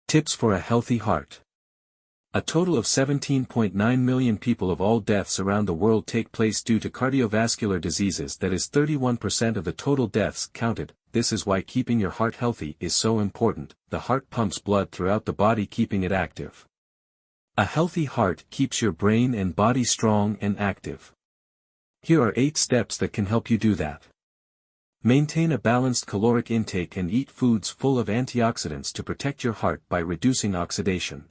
Tips for a healthy heart. A total of 17.9 million people of all deaths around the world take place due to cardiovascular diseases, that is 31% of the total deaths counted. This is why keeping your heart healthy is so important. The heart pumps blood throughout the body, keeping it active. A healthy heart keeps your brain and body strong and active. Here are 8 steps that can help you do that. Maintain a balanced caloric intake and eat foods full of antioxidants to protect your heart by reducing oxidation.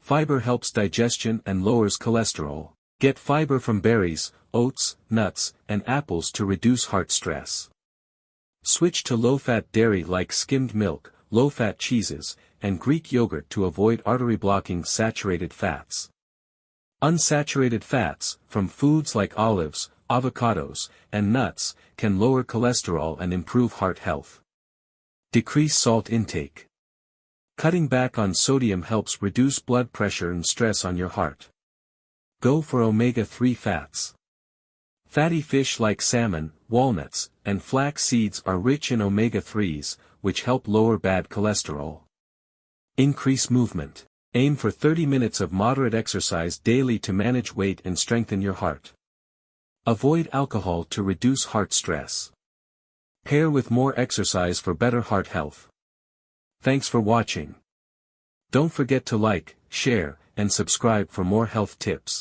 Fiber helps digestion and lowers cholesterol. Get fiber from berries, oats, nuts, and apples to reduce heart stress. Switch to low-fat dairy like skimmed milk, low-fat cheeses, and Greek yogurt to avoid artery-blocking saturated fats. Unsaturated fats, from foods like olives, avocados, and nuts, can lower cholesterol and improve heart health. Decrease salt intake. Cutting back on sodium helps reduce blood pressure and stress on your heart. Go for omega-3 fats. Fatty fish like salmon, walnuts, and flax seeds are rich in omega-3s, which help lower bad cholesterol. Increase movement. Aim for 30 minutes of moderate exercise daily to manage weight and strengthen your heart. Avoid alcohol to reduce heart stress. Pair with more exercise for better heart health. Thanks for watching. Don't forget to like, share, and subscribe for more health tips.